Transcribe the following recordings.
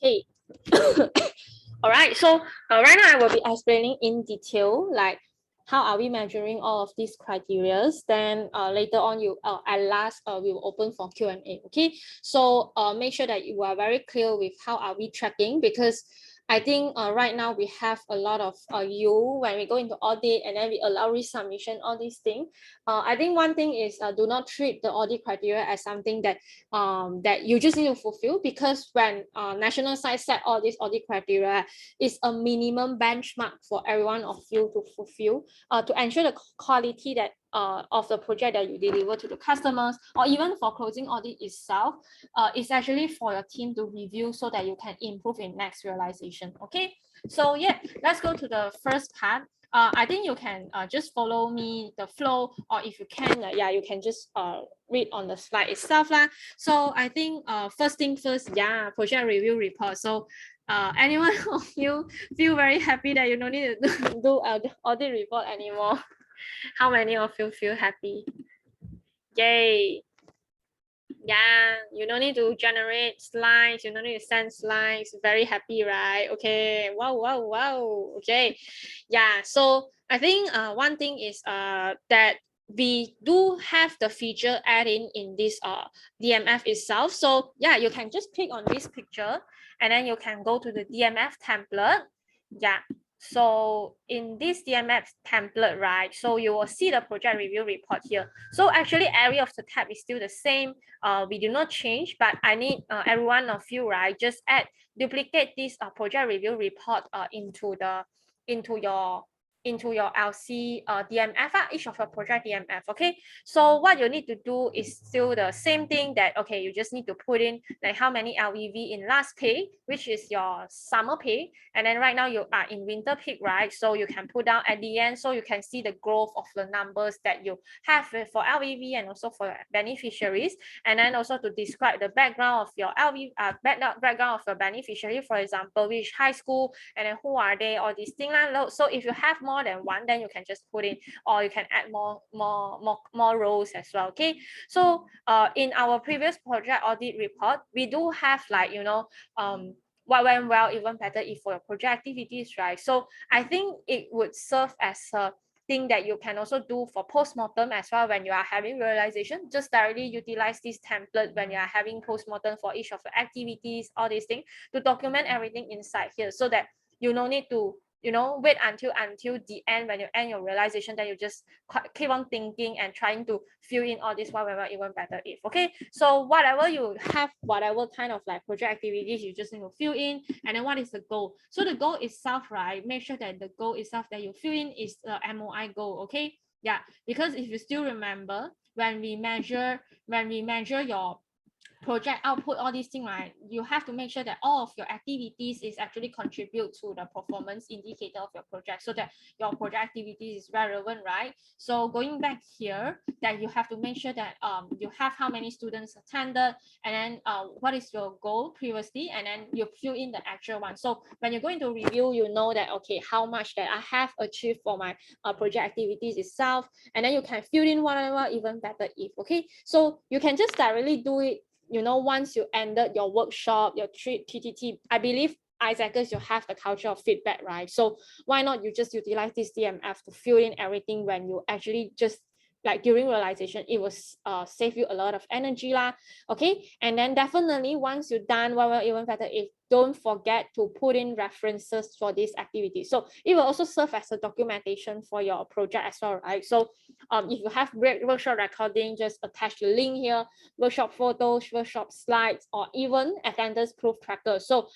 Okay. All right. So right now I will be explaining in detail like how are we measuring all of these criteria. Then later on at last we will open for Q&A. Okay. So make sure that you are very clear with how are we tracking, because I think right now we have a lot of you when we go into audit and then we allow resubmission, all these things. I think one thing is do not treat the audit criteria as something that you just need to fulfill, because when national site set all these audit criteria, it's a minimum benchmark for every one of you to fulfill to ensure the quality that of the project that you deliver to the customers, or even for closing audit itself, it's actually for your team to review so that you can improve in next realization. Okay, so yeah, let's go to the first part. I think you can just follow me the flow, or if you can, yeah, you can just read on the slide itself lah. So I think first thing first, yeah, project review report. So anyone of you feel very happy that you don't need to do audit report anymore? How many of you feel happy? Yay. Yeah, you don't need to generate slides, you don't need to send slides. Very happy, right? Okay. Wow, wow, wow. Okay. Yeah, so I think one thing is that we do have the feature add in this DMF itself. So yeah, you can just click on this picture and then you can go to the DMF template. Yeah, so in this DMF template, right, so you will see the project review report here. So actually every of the tab is still the same. We do not change, but I need every one of you, right, just duplicate this project review report into your LC DMF, each of your project DMF. Okay, so what you need to do is still the same thing, that okay, you just need to put in like how many LVV in last pay, which is your summer pay, and then right now you are in winter peak, right? So you can put down at the end, so you can see the growth of the numbers that you have for LVV and also for beneficiaries, and then also to describe the background of your background of your beneficiary, for example, which high school, and then who are they, all these things. So if you have more than one, then you can just put in, or you can add more rows as well. Okay, so in our previous project audit report, we do have like, you know, what went well, even better if for your project activities, right? So I think it would serve as a thing that you can also do for postmortem as well. When you are having realization, just directly utilize this template when you are having postmortem for each of the activities, all these things, to document everything inside here, so that you no need to, you know, wait until the end. When you end your realization, then you just keep on thinking and trying to fill in all this one, even better if. Okay, so whatever you have, whatever kind of like project activities, you just need to fill in. And then what is the goal? So the goal itself, right, make sure that the goal itself that you fill in is the MOI goal. Okay, yeah, because if you still remember, when we measure your project output, all these things, right, you have to make sure that all of your activities is actually contribute to the performance indicator of your project, so that your project activities is relevant, right? So going back here, that you have to make sure that you have how many students attended, and then what is your goal previously, and then you fill in the actual one. So when you're going to review, you know that okay, how much that I have achieved for my project activities itself, and then you can fill in whatever, even better if. Okay, so you can just directly do it, you know, once you ended your workshop, your TTT. I believe Isaacus, you have the culture of feedback, right? So why not you just utilize this DMF to fill in everything when you actually just like during realization, it will save you a lot of energy lah. Okay, and then definitely once you're done, well, even better if don't forget to put in references for this activity. So it will also serve as a documentation for your project as well, right? So if you have workshop recording, just attach the link here, workshop photos, workshop slides, or even attendance proof tracker. So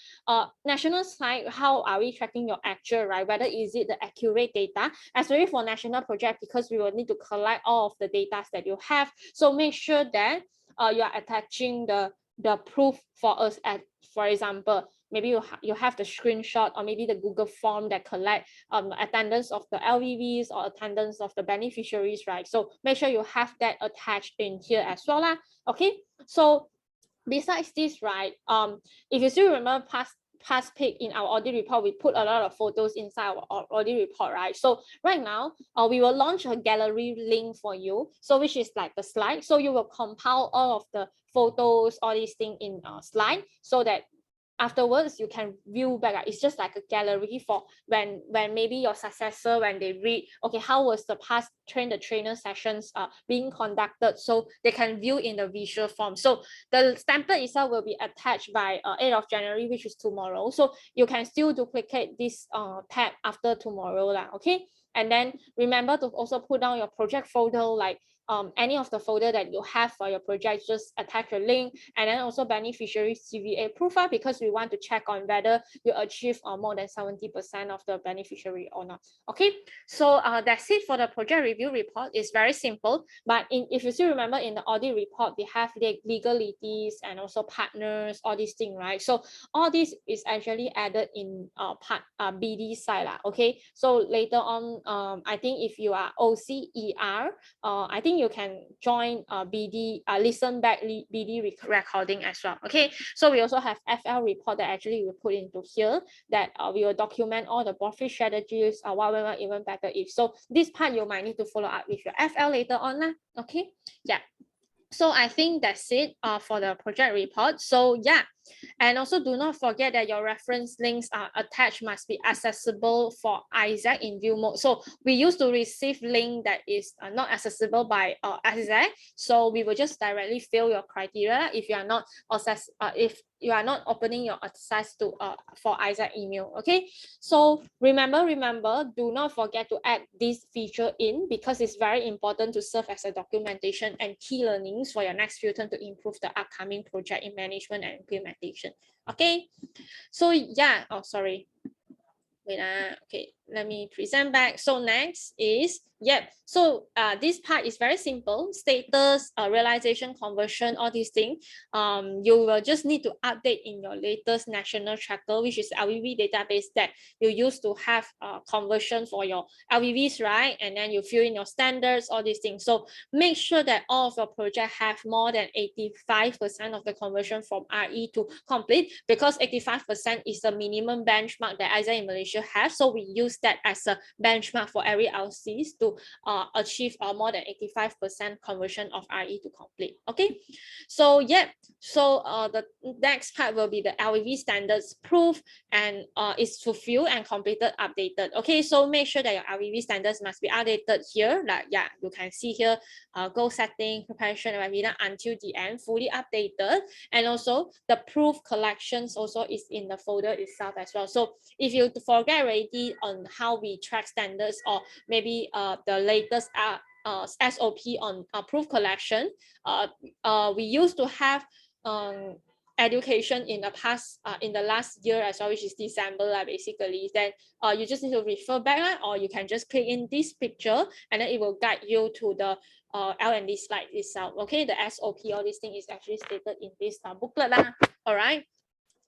national site, how are we tracking your actual, right? Whether is it the accurate data, especially for national project, because we will need to collect all of the data that you have. So make sure that you are attaching the proof for us. At, for example, maybe you have the screenshot, or maybe the Google form that collect attendance of the LVVs or attendance of the beneficiaries, right? So make sure you have that attached in here as well lah. Okay, so besides this, right, if you still remember past peak in our audit report, we put a lot of photos inside our audit report, right? So right now, we will launch a gallery link for you, so which is like the slide. So you will compile all of the photos, all these things in a slide, so that afterwards you can view back. It's just like a gallery for when maybe your successor, when they read, okay, how was the past train the trainer sessions being conducted, so they can view in the visual form. So the template itself will be attached by 8th of January, which is tomorrow. So you can still duplicate this tab after tomorrow lah, okay? And then remember to also put down your project folder, like any of the folder that you have for your project, just attach a link, and then also beneficiary CVA profile, because we want to check on whether you achieve more than 70% of the beneficiary or not. Okay, so that's it for the project review report. It's very simple, but if you still remember, in the audit report, we have the legalities and also partners, all these things, right? So all this is actually added in part BD side lah, okay? So later on, I think if you are OCER, I think you can join BD, listen back BD recording as well, okay? So we also have FL report that actually we put into here, that we will document all the profit strategies, what went even better if. So this part you might need to follow up with your FL later on lah, okay? Yeah. So I think that's it for the project report. So yeah, and also do not forget that your reference links are attached must be accessible for Isaac in view mode. So we used to receive link that is not accessible by Isaac. So we will just directly fill your criteria if you are not if you are not opening your access to for Isaac email. Okay, so remember, do not forget to add this feature in, because it's very important to serve as a documentation and key learnings for your next few turn to improve the upcoming project in management and implementation. Okay, so yeah, oh sorry, wait, okay, let me present back. So next is, yep, so this part is very simple. Status, realization, conversion, all these things, you will just need to update in your latest national tracker, which is LVV database that you use to have conversion for your LVVs, right? And then you fill in your standards, all these things. So make sure that all of your projects have more than 85% of the conversion from RE to complete, because 85% is the minimum benchmark that Isaac in Malaysia have. So we use that as a benchmark for every LCs to achieve more than 85% conversion of RE to complete. Okay, so yeah, so the next part will be the LVV standards proof, and is fulfilled and completed, updated. Okay, so make sure that your LVV standards must be updated here. Like yeah, you can see here, goal setting, preparation, and webinar until the end, fully updated. And also the proof collections also is in the folder itself as well. So if you forget already on how we track standards, or maybe the latest SOP on proof collection, we used to have education in the past, in the last year as well, which is December basically. Then you just need to refer back, or you can just click in this picture, and then it will guide you to the L&D slide itself. Okay, the SOP, all these things is actually stated in this booklet. All right.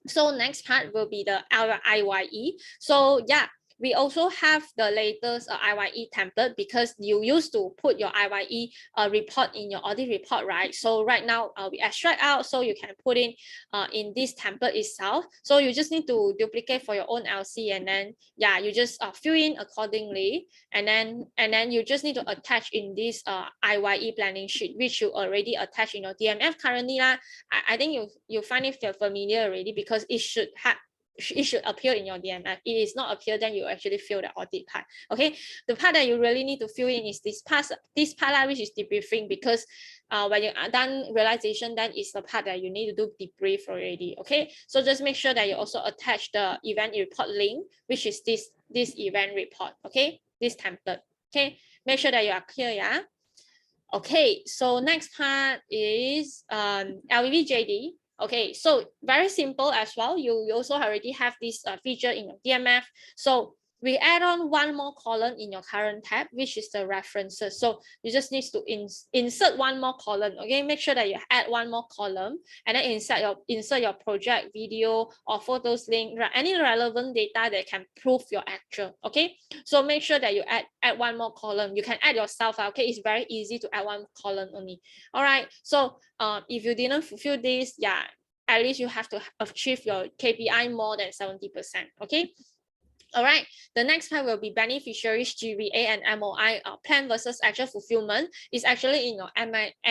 So next part will be the IYE. So yeah, we also have the latest IYE template, because you used to put your IYE report in your audit report, right? So right now we extract out, so you can put in this template itself. So you just need to duplicate for your own LC, and then yeah, you just fill in accordingly, and then you just need to attach in this IYE planning sheet, which you already attached in your DMF currently. I think you find it familiar already, because it should appear in your DMF. It is not appear, then you actually fill the audit part. Okay, the part that you really need to fill in is this part, which is debriefing, because when you are done realization, then it's the part that you need to do debrief already. Okay, so just make sure that you also attach the event report link, which is this event report. Okay, this template. Okay, make sure that you are clear. Yeah. Okay, so next part is LVV JD. Okay, so very simple as well. You also already have this feature in your DMF. So we add on one more column in your current tab, which is the references. So you just need to insert one more column. Okay, make sure that you add one more column, and then insert your project video or photos link, any relevant data that can prove your actual. Okay, so make sure that you add one more column. You can add yourself. Okay, it's very easy to add one column only. All right, so if you didn't fulfill this, yeah, at least you have to achieve your KPI more than 70%. Okay. All right, the next part will be beneficiaries, GVA, and MOI plan versus actual fulfillment. Is actually in your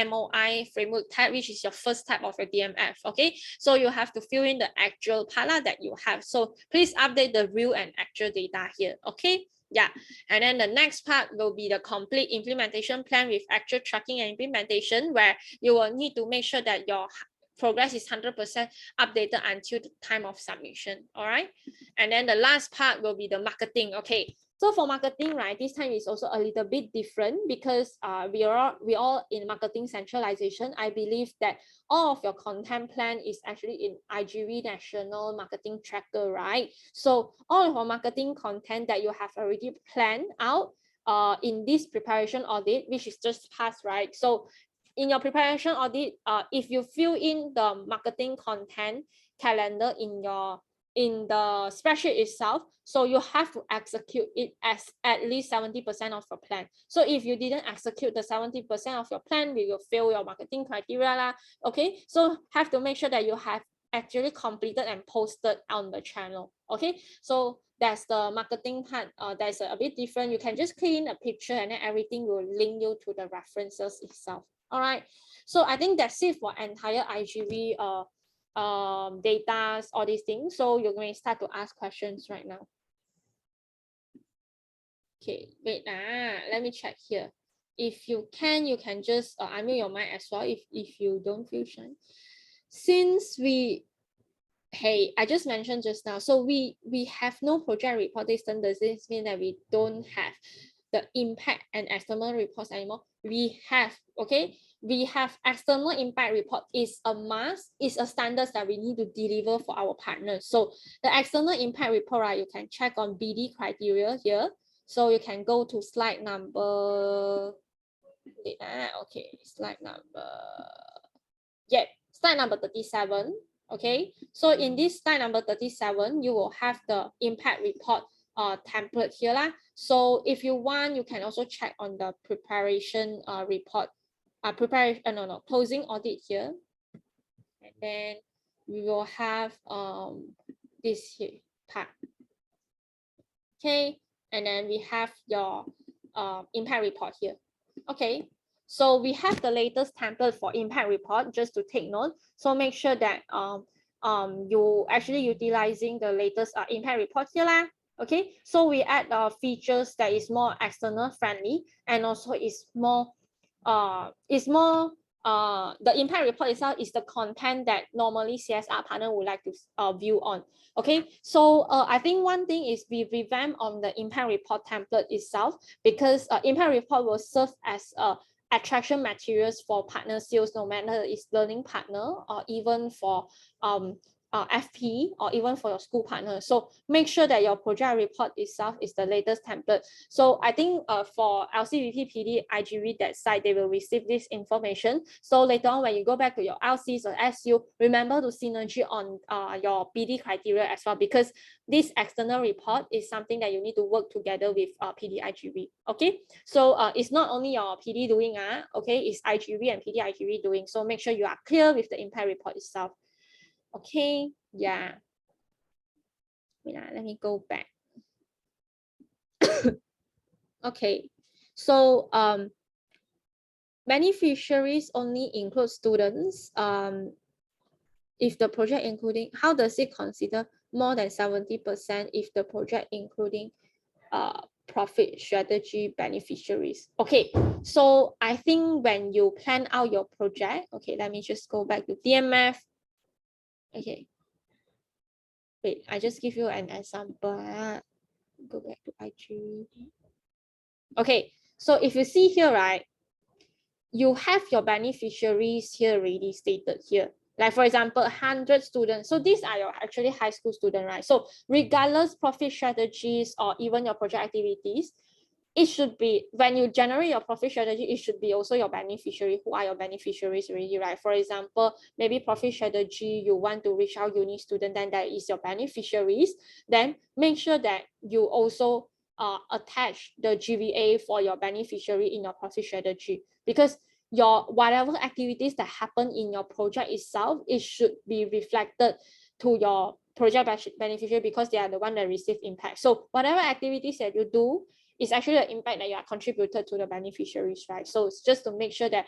MOI framework type, which is your first type of your DMF. Okay, so you have to fill in the actual part that you have. So please update the real and actual data here. Okay. Yeah, and then the next part will be the complete implementation plan with actual tracking and implementation, where you will need to make sure that your progress is 100% updated until the time of submission. All right. And then the last part will be the marketing. Okay. So for marketing, right, this time is also a little bit different because we all in marketing centralization. I believe that all of your content plan is actually in IGV National Marketing Tracker, right? So all of our marketing content that you have already planned out in this preparation audit, which is just passed, right? So in your preparation audit, if you fill in the marketing content calendar in the spreadsheet itself, so you have to execute it as at least 70% of your plan. So if you didn't execute the 70% of your plan, we will fail your marketing criteria lah. Okay, so have to make sure that you have actually completed and posted on the channel. Okay, so that's the marketing part. That's a bit different. You can just click in a picture and then everything will link you to the references itself. All right, so I think that's it for entire IGV data, all these things. So you're going to start to ask questions right now. Okay, wait, let me check here. If you can just unmute your mic as well if you don't feel shy. Since hey, I just mentioned just now, so we have no project report this term. Does this mean that we don't have the impact and external reports anymore? We have, okay, we have external impact report is a must, is a standard that we need to deliver for our partners. So the external impact report, right, you can check on BD criteria here. So you can go to slide number, okay, slide number, yeah, slide number 37. Okay, so in this slide number 37, you will have the impact report template here lah. So if you want, you can also check on the preparation report, closing audit here, and then we will have this here part. Okay, and then we have your impact report here. Okay, so we have the latest template for impact report, just to take note. So make sure that you actually utilizing the latest impact report here lah. Okay, so we add features that is more external friendly, and also is more the impact report itself is the content that normally CSR partner would like to view on. Okay, so I think one thing is we revamp on the impact report template itself, because impact report will serve as attraction materials for partner sales, no matter it's learning partner or even for FP or even for your school partner. So make sure that your project report itself is the latest template. So I think for LCVP, PD, IGV, that side, they will receive this information. So later on, when you go back to your LCs or SU, remember to synergy on your PD criteria as well, because this external report is something that you need to work together with PD, IGV. Okay, so it's not only your PD doing, okay, it's IGV and PD, IGV doing. So make sure you are clear with the impact report itself. Okay, yeah. Wait, let me go back. Okay, so beneficiaries only include students. If the project including, how does it consider more than 70% if the project including profit strategy beneficiaries? Okay, so I think when you plan out your project, okay, let me just go back to DMF. Okay, wait, I just give you an example. Go back to IGV. Okay, so if you see here, right, you have your beneficiaries here already stated here. Like for example, 100 students. So these are your actually high school students, right? So regardless profit strategies or even your project activities, it should be, when you generate your profit strategy, it should be also your beneficiary. Who are your beneficiaries already, right? For example, maybe profit strategy, you want to reach out uni student, then that is your beneficiaries. Then make sure that you also attach the GVA for your beneficiary in your profit strategy, because your whatever activities that happen in your project itself, it should be reflected to your project beneficiary because they are the one that receive impact. So whatever activities that you do is actually the impact that you are contributed to the beneficiaries, right? So it's just to make sure that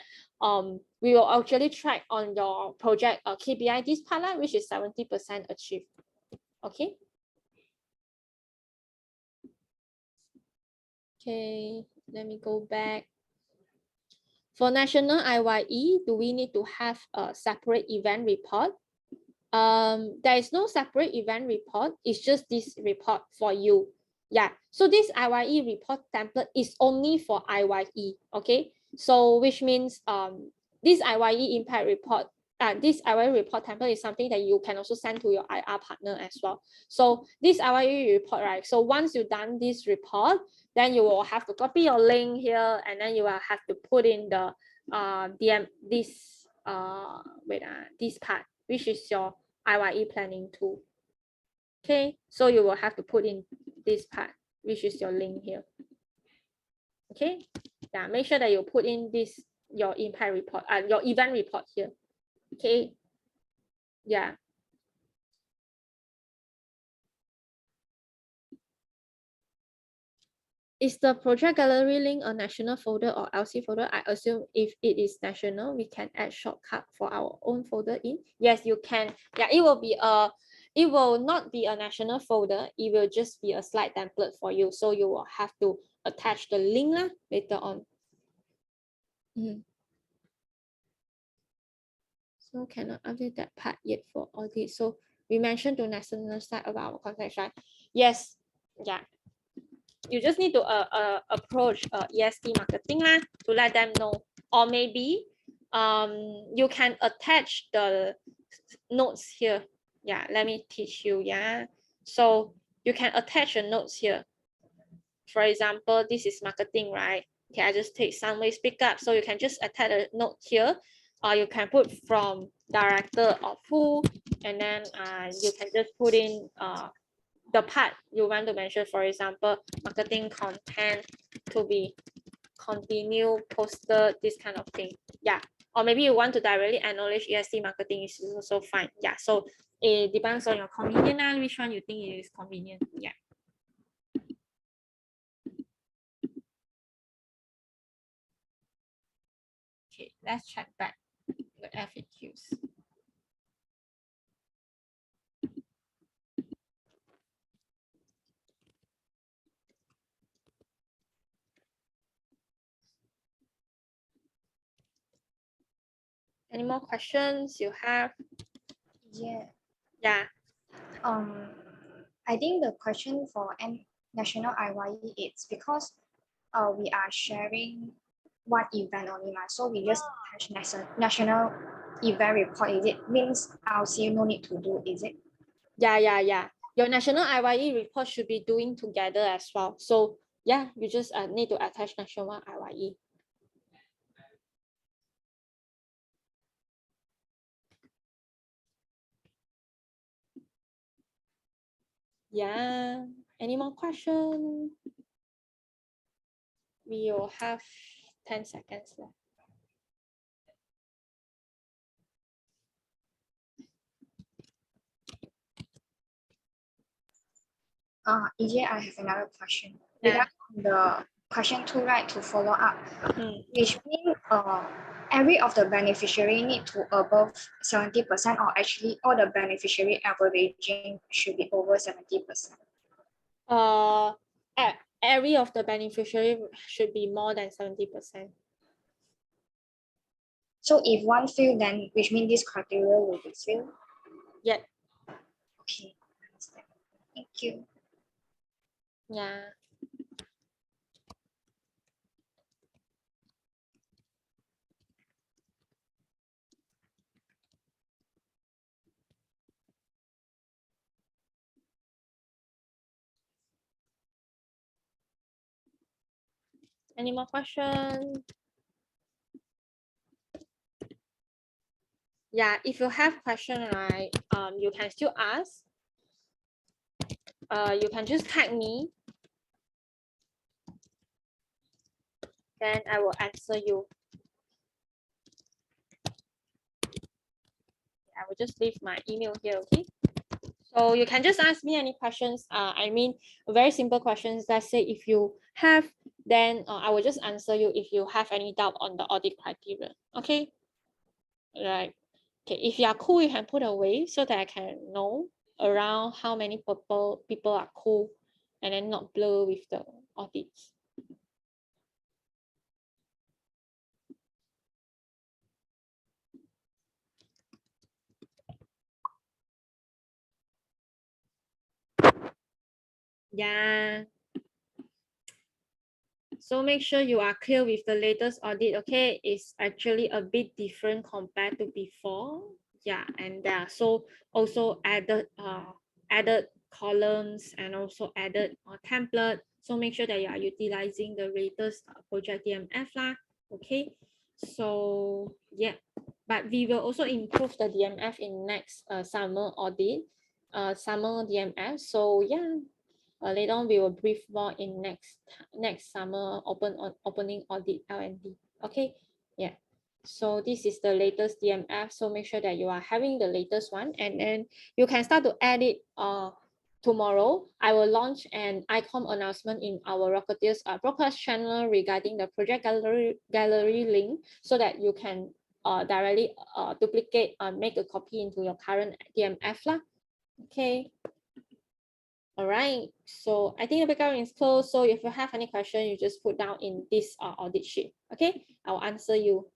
we will actually track on your project KPI this part, which is 70% achieved. Okay. Okay, let me go back. For national IYE, do we need to have a separate event report? There is no separate event report. It's just this report for you. Yeah, so this IYE report template is only for IYE. Okay, so which means this IYE impact report, this IYE report template is something that you can also send to your IR partner as well. So this IYE report, right? So once you've done this report, then you will have to copy your link here, and then you will have to put in the this part, which is your IYE planning tool. Okay, so you will have to put in this part, which is your link here. Okay, yeah, make sure that you put in this your impact report, your event report here. Okay, yeah. Is the project gallery link a national folder or LC folder? I assume if it is national, we can add shortcut for our own folder in. Yes, you can. Yeah, it will not be a national folder. It will just be a slide template for you. So you will have to attach the link later on. So cannot update that part yet for audit. So we mentioned to national side about our context, right? Yes. Yeah. You just need to approach ESD marketing to let them know, or maybe you can attach the notes here. Yeah, let me teach you. Yeah, so you can attach the notes here. For example, this is marketing, right? Okay, I just take some way speak up, so you can just attach a note here, or you can put from director of who, and then you can just put in the part you want to mention. For example, marketing content to be continue posted, this kind of thing. Yeah, or maybe you want to directly acknowledge ESD marketing is also fine. Yeah, so it depends on your convenience, which one you think is convenient. Yeah. Okay, let's check back the FAQs. Any more questions you have? Yeah. Yeah. I think the question for national IYE is because we are sharing one event only, so we just attach national event report. Is it means LC no need to do? Is it? Yeah. Your national IYE report should be doing together as well. So yeah, you just need to attach national IYE. Yeah. Any more questions? We will have 10 seconds left. EJ, I have another question. Yeah. Regarding the question 2, right, to follow up, which means every of the beneficiary need to above 70%, or actually all the beneficiary averaging should be over 70%. Every of the beneficiary should be more than 70%. So if one fail, then which means this criteria will be failed? Yeah. Okay, understand. Thank you. Yeah. Any more questions? Yeah, if you have question, right, you can still ask. You can just tag me. Then I will answer you. I will just leave my email here, okay? So you can just ask me any questions. I mean, very simple questions. Let's say if you have, then I will just answer you if you have any doubt on the audit criteria. Okay. Right. Okay. If you are cool, you can put away so that I can know around how many people are cool, and then not blur with the audits. Yeah. So make sure you are clear with the latest audit, okay? It's actually a bit different compared to before. Yeah, and so also added columns and also added template. So make sure that you are utilizing the latest project DMF lah. Okay. So yeah, but we will also improve the DMF in next summer audit, summer DMF. So yeah, later on we will brief more in next summer opening audit L&D. Okay, yeah. So this is the latest DMF. So make sure that you are having the latest one, and then you can start to add it. Tomorrow, I will launch an ICOM announcement in our Rocketeers broadcast channel regarding the project gallery link, so that you can directly duplicate make a copy into your current DMF lah. Okay. All right, so I think the background is closed. So if you have any question, you just put down in this audit sheet. Okay, I'll answer you.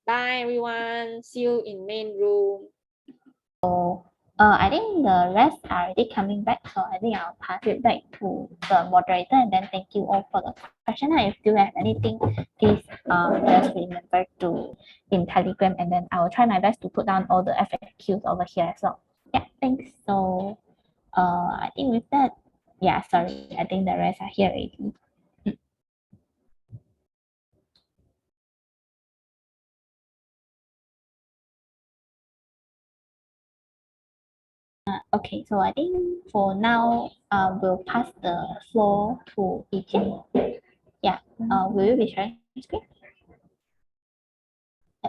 Bye, everyone. See you in main room. So I think the rest are already coming back. So I think I'll pass it back to the moderator, and then thank you all for the question. And if you have anything, please just remember to in Telegram, and then I will try my best to put down all the FAQs over here as well. Yeah, thanks. So I think with that, yeah, sorry, I think the rest are here already. Okay, so I think for now, we'll pass the floor to Ijin. Yeah, will you be sharing screen?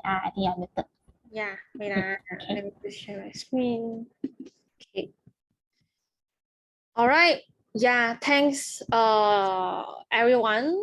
I think I'm muted. Yeah, wait, let me just share my screen. Okay. All right. Yeah, thanks everyone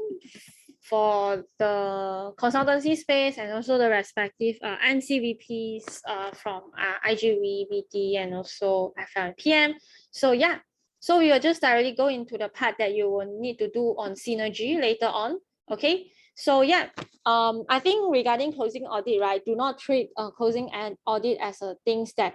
for the consultancy space and also the respective NCVPs from IGV, BT, and also FLPM. So yeah, so we will just directly go into the part that you will need to do on synergy later on. Okay, so yeah, I think regarding closing audit, right, do not treat closing and audit as a things that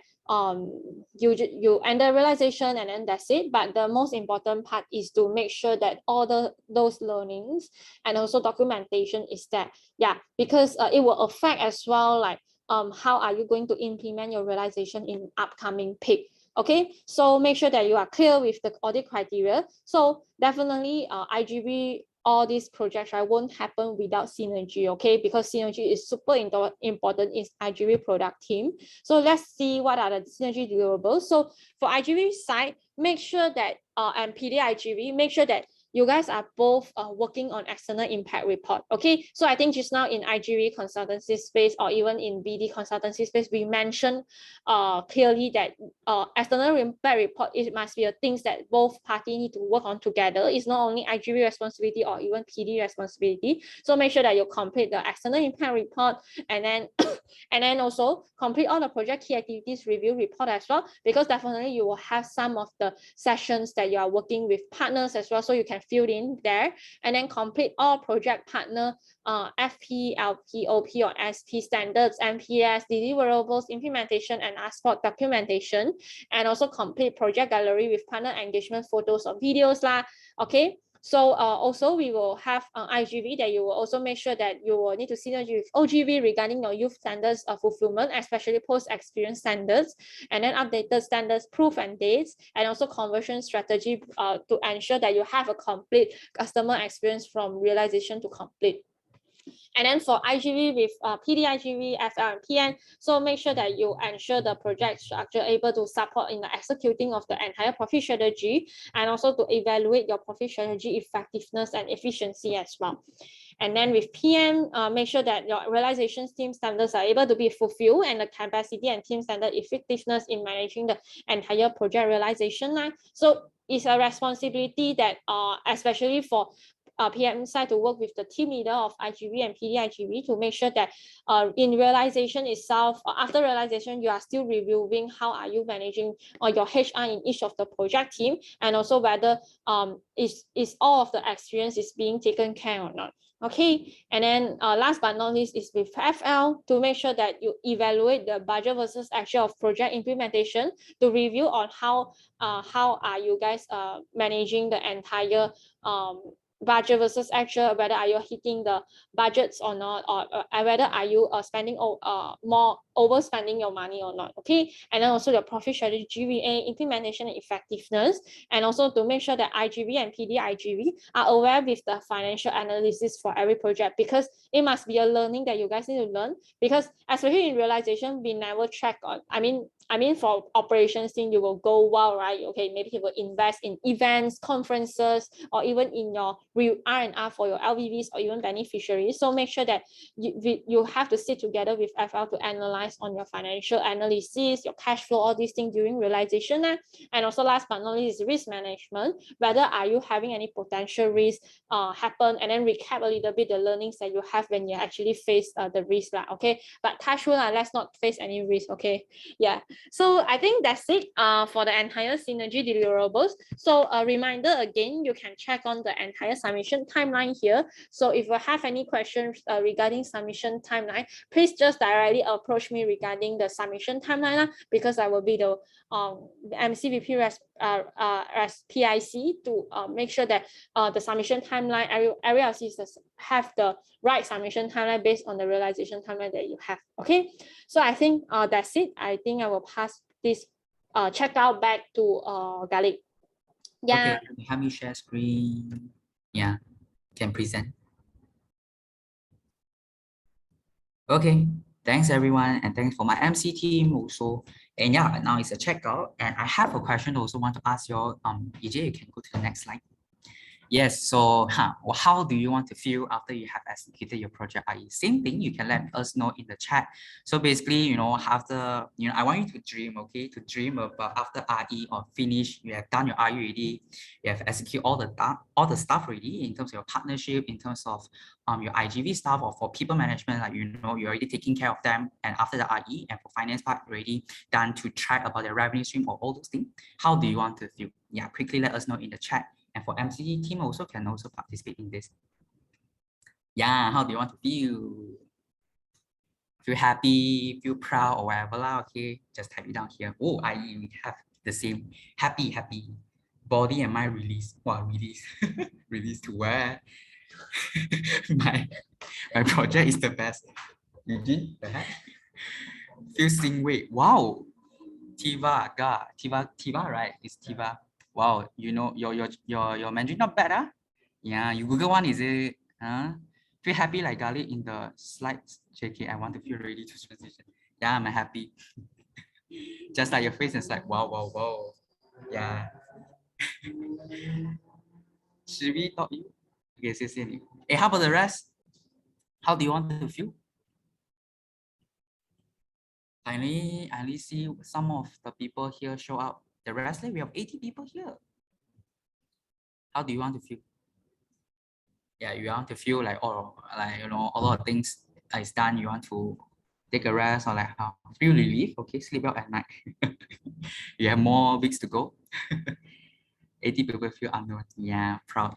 you end the realization and then that's it. But the most important part is to make sure that all those learnings and also documentation is there. Yeah, because it will affect as well, like how are you going to implement your realization in upcoming peak. Okay, so make sure that you are clear with the audit criteria. So definitely IGV, all these projects, right, won't happen without synergy. Okay, because synergy is super important in IGV product team. So let's see what are the synergy deliverables. So for IGV side, make sure that and PD IGV, make sure that you guys are both working on external impact report. Okay, so I think just now in IGV consultancy space or even in BD consultancy space, we mentioned clearly that external impact report, it must be a things that both parties need to work on together. It's not only IGV responsibility or even PD responsibility. So make sure that you complete the external impact report, and then and then also complete all the project key activities review report as well, because definitely you will have some of the sessions that you are working with partners as well, so you can fill in there. And then complete all project partner FP, LP, OP or SP standards, MPS, deliverables, implementation and export documentation, and also complete project gallery with partner engagement photos or videos lah. Okay, so also we will have IGV that you will also make sure that you will need to synergy with OGV regarding your youth standards of fulfillment, especially post-experience standards, and then updated standards, proof and dates, and also conversion strategy to ensure that you have a complete customer experience from realization to complete. And then for IGV with PD IGV, FL, and PN, so make sure that you ensure the project structure able to support in the executing of the entire profit strategy, and also to evaluate your profit strategy effectiveness and efficiency as well. And then with PM, make sure that your realization team standards are able to be fulfilled and the capacity and team standard effectiveness in managing the entire project realization line. So it's a responsibility that especially for PM side to work with the team leader of IGV and PD IGV to make sure that in realization itself, after realization, you are still reviewing how are you managing your HR in each of the project team, and also whether is all of the experience is being taken care or not. Okay, and then last but not least is with FL to make sure that you evaluate the budget versus actual of project implementation to review on how are you guys managing the entire budget versus actual, whether are you hitting the budgets or not, or whether are you spending more overspending your money or not. Okay, and then also the profit strategy, GVA, implementation and effectiveness, and also to make sure that IGV and PD IGV are aware with the financial analysis for every project, because it must be a learning that you guys need to learn, because especially in realization, we never track on, I mean for operations team, you will go wow, right? Okay, maybe you will invest in events, conferences, or even in your R&R for your LVVs or even beneficiaries. So make sure that you have to sit together with FL to analyze on your financial analysis, your cash flow, all these things during realization. And also last but not least is risk management. Whether are you having any potential risk happen, and then recap a little bit the learnings that you have when you actually face the risk. Okay, but touch wood, let's not face any risk. Okay, yeah. So I think that's it for the entire synergy deliverables. So a reminder again, you can check on the entire submission timeline here. So if you have any questions regarding submission timeline, please just directly approach me regarding the submission timeline, because I will be the MCVP as PIC to make sure that the submission timeline, every LCs have the right submission timeline based on the realization timeline that you have. Okay, so I think that's it. I think I will pass this checkout back to Garlic. Yeah. Okay, help me share screen. Yeah, can present. Okay, thanks everyone, and thanks for my MC team also. And yeah, now it's a checkout, and I have a question also want to ask your EJ. You can go to the next slide. Yes, so how do you want to feel after you have executed your project IE? Same thing, you can let us know in the chat. So basically, after, I want you to dream, okay? To dream about after IE or finish, you have done your IE already, you have executed all the stuff already in terms of your partnership, in terms of your IGV stuff, or for people management, like, you're already taking care of them. And after the IE and for finance part, already done to track about the revenue stream or all those things. How do you want to feel? Yeah, quickly let us know in the chat. And for MCT team also can also participate in this. Yeah, how do you want to feel? Feel happy, feel proud, or whatever lah. Okay, just type it down here. Oh, we have the same. Happy. Body and mind release. Wow, release. Release to where? my project is the best. Eugene, perhaps? Feel sing weight. Wow. Tiva, right? It's Tiva. Wow, your Mandarin not bad, Yeah, you Google one, is it? Feel happy like Garlic in the slides. JK, I want to feel ready to transition. Yeah, I'm happy. Just like your face is like, wow. Yeah. Should we talk you? Okay, see. Hey, how about the rest? How do you want to feel? I only see some of the people here show up. The rest, we have 80 people here. How do you want to feel? Yeah, you want to feel like, all of things is done. You want to take a rest, or like how? Feel relief, okay, sleep well at night. You have more weeks to go. 80 people feel unknown. Yeah, proud.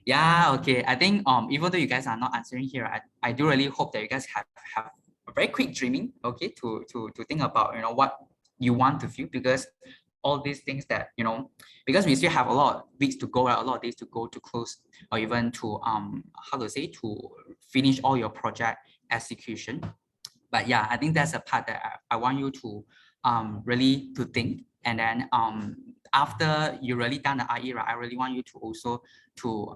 Yeah, okay. I think even though you guys are not answering here, I do really hope that you guys have a very quick dreaming, okay, to think about what you want to feel, because all these things that because we still have a lot of weeks to go, right? A lot of days to go to close, or even to to finish all your project execution. But yeah, I think that's a part that I want you to really to think. And then after you really done the IE, right, I really want you to also to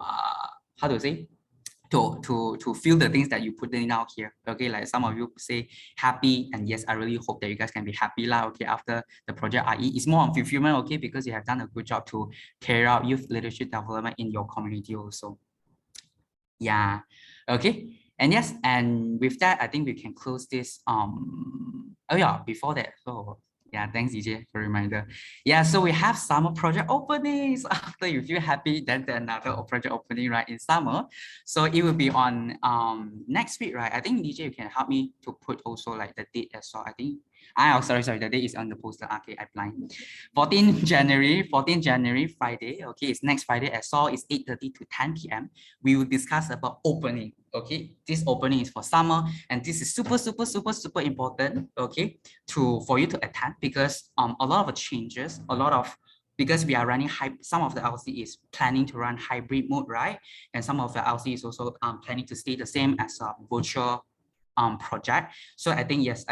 to feel the things that you put in out here. Okay, like some of you say happy, and yes, I really hope that you guys can be happy lah. Okay, after the project IE, it's more on fulfillment, okay, because you have done a good job to carry out youth leadership development in your community also. Yeah. Okay. And yes, and with that, I think we can close this. Oh yeah, before that. So yeah, thanks EJ for reminder. Yeah, so we have summer project openings. After you feel happy, then another project opening right in summer. So it will be on next week, right? I think EJ you can help me to put also like the date as well. I think sorry, the date is on the poster. Okay, I blind. 14 January, Friday. Okay, it's next Friday as well. It's 8:30 to 10 p.m. We will discuss about opening. Okay, this opening is for summer, and this is super important. Okay, for you to attend because a lot of changes, because we are running some of the LC is planning to run hybrid mode, right? And some of the LC is also planning to stay the same as a virtual project. So I think yes,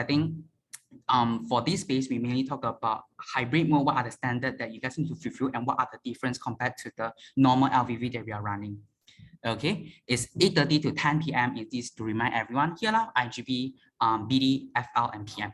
for this space, we mainly talk about hybrid mode. What are the standards that you guys need to fulfill, and what are the difference compared to the normal LVV that we are running? Okay, it's 8:30 to 10 p.m. It is to remind everyone here now, IGV, BD, FL, and PM.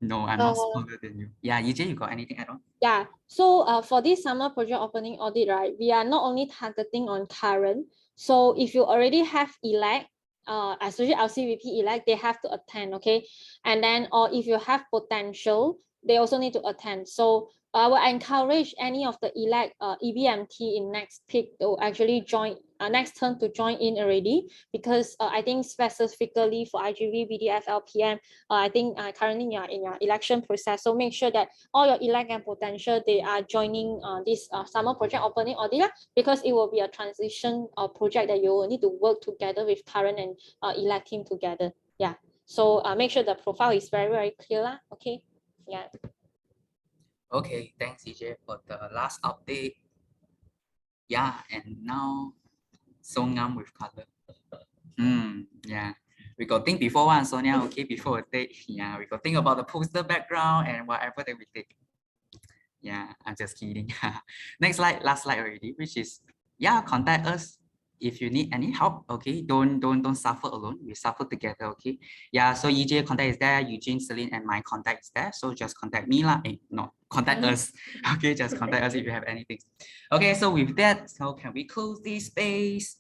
No, I'm not smaller than you. Yeah, EJ, you got anything at all? Yeah, so for this summer project opening audit, right, we are not only targeting on current. So if you already have elect, especially LCVP elect, they have to attend, okay? And then, or if you have potential, they also need to attend. So I will encourage any of the elect EBMT in next peak to actually join, next turn to join in already, because I think specifically for IGV, BDFL, PM, I think currently you are in your election process. So make sure that all your elect and potential, they are joining this summer project opening audit, because it will be a transition project that you will need to work together with current and elect team together. Yeah. So make sure the profile is very clear. Okay. Yeah. Okay, thanks EJ for the last update. Yeah, and now so ngam with color. Yeah. We got think before one, Sonia, okay, before a date. Yeah, we got think about the poster background and whatever that we take. Yeah, I'm just kidding. Next slide, last slide already, which is, yeah, contact us if you need any help. Okay, don't suffer alone. We suffer together. Okay. Yeah. So EJ contact is there, Eugene, Celine, and my contact is there. So just contact me lah. No, contact us. Okay, just contact us if you have anything. Okay. So with that, so can we close this space?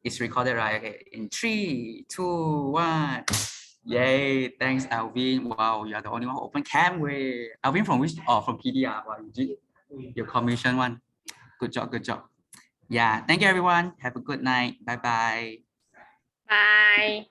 It's recorded, right? Okay. In 3, 2, 1. Yay, thanks Alvin. Wow, you are the only one who open camera. Alvin from which? Oh, from PDR. Wow, your commission one. Good job, good job. Yeah, thank you everyone. Have a good night. Bye-bye. Bye.